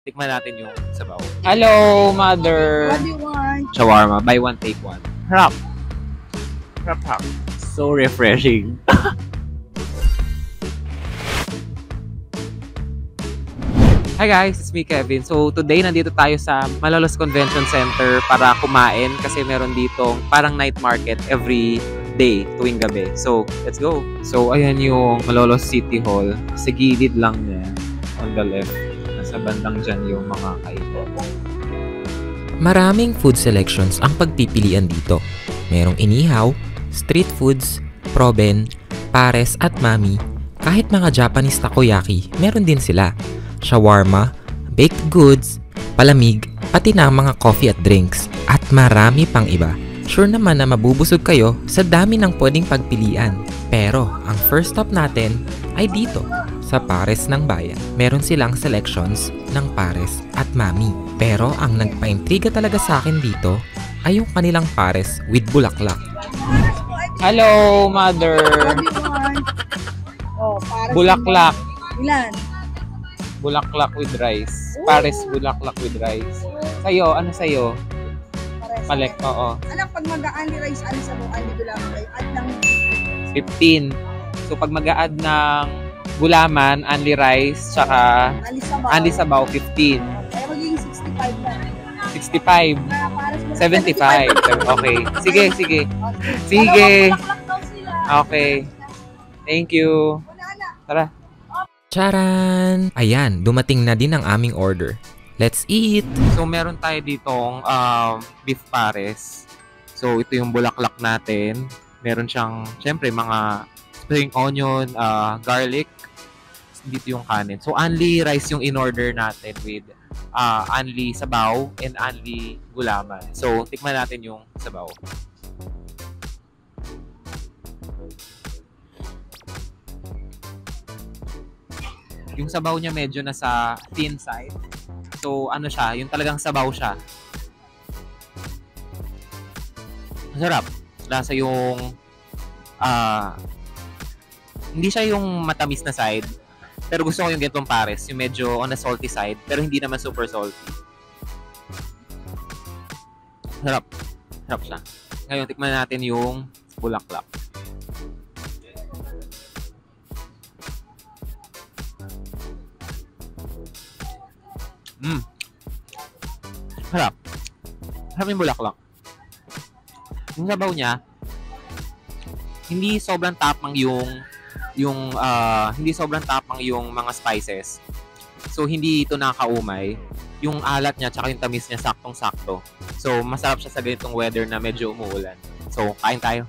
tikman natin yung sabaw. Hello, mother! What do you want? Shawarma, buy one, take one. Harap! Harap. So refreshing. Hi guys, it's me Kevin. So today nandito tayo sa Malolos Convention Center para kumain kasi meron ditong parang night market every day tuwing gabi. So let's go. So ayan yung Malolos City Hall. Sa gilid lang niya on the left. Nasa bandang dyan yung mga kainan. Maraming food selections ang pagpipilian dito. Merong inihaw, street foods, proben, pares at mami. Kahit mga Japanese takoyaki, meron din sila. Shawarma, baked goods, palamig, pati na mga coffee at drinks, at marami pang iba. Sure naman na mabubusog kayo sa dami ng pwedeng pagpilian. Pero ang first stop natin ay dito, sa Pares ng Bayan. Meron silang selections ng pares at mami. Pero ang nagpa-intriga talaga sa akin dito ay yung kanilang pares with bulaklak. Hello, mother! What do you want? Oh, para Bulaklak. Ilan? Bulaklak with rice. Pares bulaklak with rice. Sa'yo, ano sa'yo? Pares. Palek, oo. Alam, pag mag-a-ani rice, ano sa buong ani gulaman kayo? Add lang 15. So pag mag-a-add ng gulaman, only rice, tsaka ali sabaw, sabaw. 15. Kaya magiging 65 lang. 65. Pares mo 75. Okay. Sige. Okay. Sige. Bulaklak daw sila. Okay. Thank you. Tara. Charan! Ayan, dumating na din ang aming order. Let's eat! So meron tayo ditong beef pares. So ito yung bulaklak natin. Meron siyang, syempre, mga spring onion, garlic. Dito yung kanin. So only rice yung in-order natin with only sabaw and only gulaman. So tikman natin yung sabaw. Yung sabaw niya medyo nasa thin side. So ano siya, yung talagang sabaw siya. Masarap. Lasa yung hindi siya yung matamis na side. Pero gusto ko yung ganitong pares, yung medyo on the salty side, pero hindi naman super salty. Sarap. Sarap siya. Ngayon, tikman natin yung bulaklak. Sarap. Sarap yung bulaklak. Yung sabaw niya, hindi sobrang tapang hindi sobrang tapang yung mga spices. So hindi ito nakakaumay. Yung alat niya tsaka yung tamis niya saktong-sakto. So masarap siya sa ganitong weather na medyo umuulan. So kain tayo.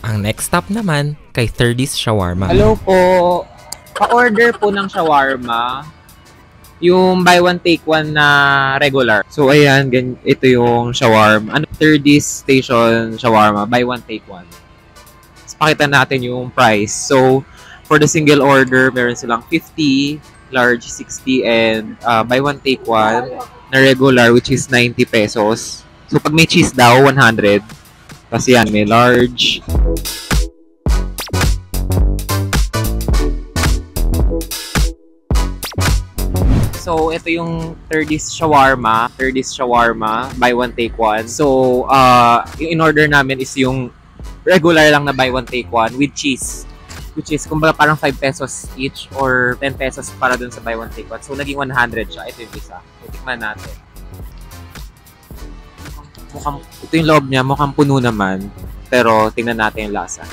Ang next stop naman kay 30's Shawarma. Hello po. Pa-order po ng shawarma. Yung buy one take one na regular. So ayan, ito yung shawarma. 30's station shawarma, buy one take one. Pakita natin yung price. So, for the single order, meron silang 50, large 60, and buy one take one na regular, which is 90 pesos. So, pag may cheese daw, 100. Kasi yan, may large. So, ito yung 30's shawarma. 30's shawarma, buy one take one. So, yung in-order namin is yung regular lang na buy one take one with cheese, which is kumbaga parang 5 pesos each or 10 pesos para dun sa buy one take one. So naging 100 siya. Ito yung isa. So, tikman natin. Ito yung loob niya, mukhang puno naman, pero tingnan natin yung lasa.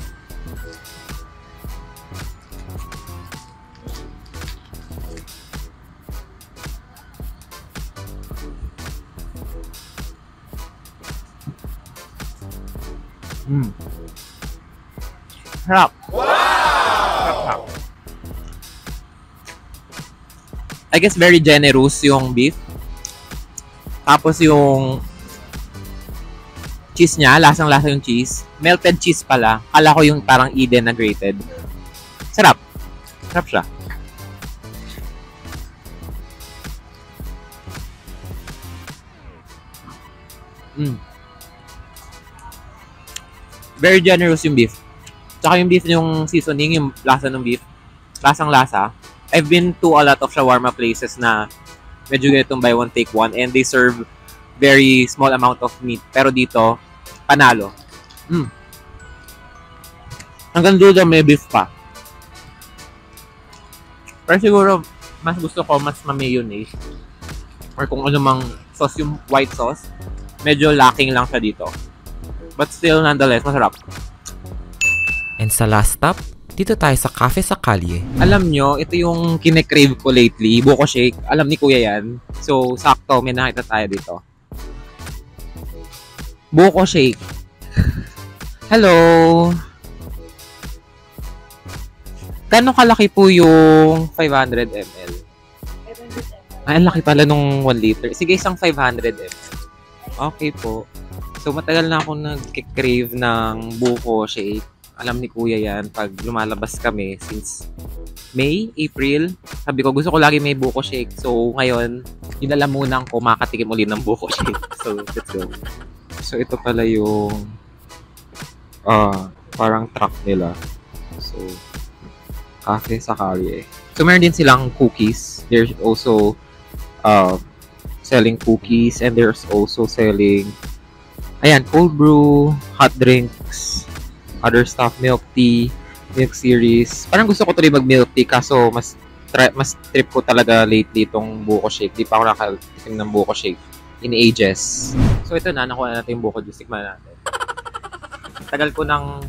Sarap. Wow! I guess very generous yung beef. Tapos yung cheese niya, lasang-lasa yung cheese. Melted cheese pala. Kala ko yung parang Eden na grated. Sarap. Sarap siya. Very generous yung beef. Tsaka yung beef yung seasoning, yung lasa ng beef. Lasang-lasa. I've been to a lot of shawarma places na medyo ganitong buy one take one and they serve very small amount of meat. Pero dito, panalo. Hanggang dulo may beef pa. Pero siguro, mas gusto ko mas ma-mayonnaise. Or kung ano mang sauce yung white sauce. Medyo lacking lang siya dito. But still, nonetheless, masarap. And sa last stop, dito tayo sa Cafe sa Kalye. Alam nyo, ito yung kine-crave ko lately. Buko shake. Alam ni Kuya yan. So, sakto, may nakita tayo dito. Buko shake. Hello! Gano'ng kalaki po yung 500 ml? Ay, ang laki pala nung 1 liter. Sige, isang 500 ml. Okay po. So, matagal na ako nag-crave ng buko shake. Alam ni Kuya yan pag lumalabas kami since May, April. Sabi ko, gusto ko lagi may buko shake. So, ngayon, inalamunan ko makatikim ulit ng buko shake. So, let's go. So, ito pala yung parang truck nila. So, Cafe sa Kalye. So, meron din silang cookies. There's also selling cookies and there's also selling cold brew, hot drinks, other stuff, milk tea, milk series. Parang gusto ko tuloy mag-milk tea kaso mas trip ko talaga lately itong buko shake. Di pa ako nakatikim ng buko shake in ages. So ito na, nakuha na natin yung buko juice. Tikman natin. Tagal ko nang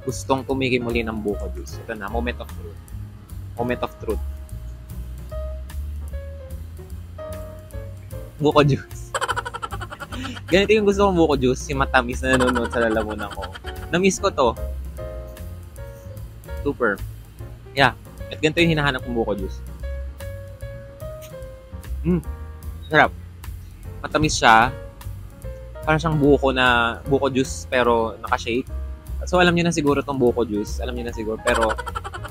gustong tumikim muli ng buko juice. Ito na, moment of truth. Moment of truth. Buko juice. Ganito yung gusto kong buko juice, yung matamis na nanonood sa lalamunan ko. Na-miss ko to. Super. Yeah. At ganito yung hinahanap kong buko juice. Sarap. Matamis siya. Parang siyang buko juice pero naka-shake. So alam niyo na siguro tong buko juice. Alam niyo na siguro. Pero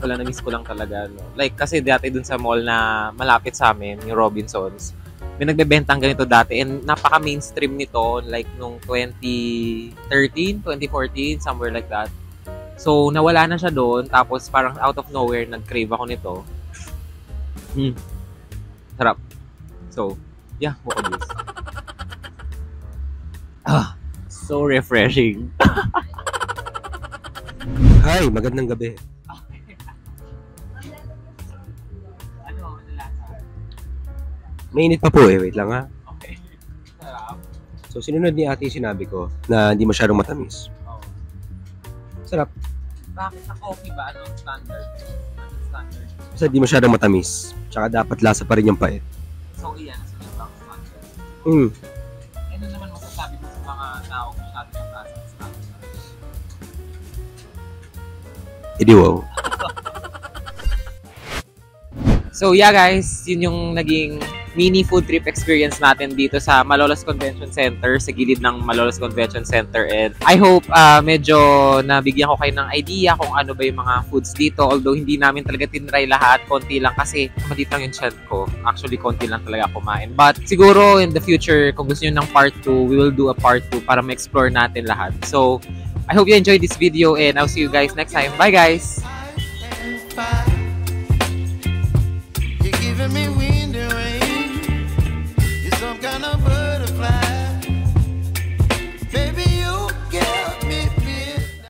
wala, na-miss ko lang talaga. No? Like kasi dati dun sa mall na malapit sa amin, yung Robinsons, may nagbebentang ganito dati and napaka-mainstream nito like nung 2013, 2014, somewhere like that. So, nawala na siya doon. Tapos, parang out of nowhere, nag-crave ako nito. Sarap. So, yeah, buko juice. So refreshing. Hi, magandang gabi. Mainit pa po eh. Wait lang ha. Okay. Sarap. So, sinunod ni ate yung sinabi ko na hindi masyadong matamis. Sarap. Bakit sa coffee ba? Anong standard? Anong standard? Basta hindi masyadong matamis. Tsaka dapat lasa pa rin yung pait. So, iyan. Sunod lang standard. Ano naman masasabi mo sa mga tao masyado ng lasa ng standard? Edi wow. So yeah guys, yun yung naging mini food trip experience natin dito sa Malolos Convention Center, sa gilid ng Malolos Convention Center. And I hope medyo nabigyan ko kayo ng idea kung ano ba yung mga foods dito. Although hindi namin talaga tinry lahat, konti lang kasi maliit lang yung chat ko. Actually, konti lang talaga kumain. But siguro in the future, kung gusto nyo ng part 2, we will do a part 2 para ma-explore natin lahat. So, I hope you enjoyed this video and I'll see you guys next time. Bye guys! You're giving me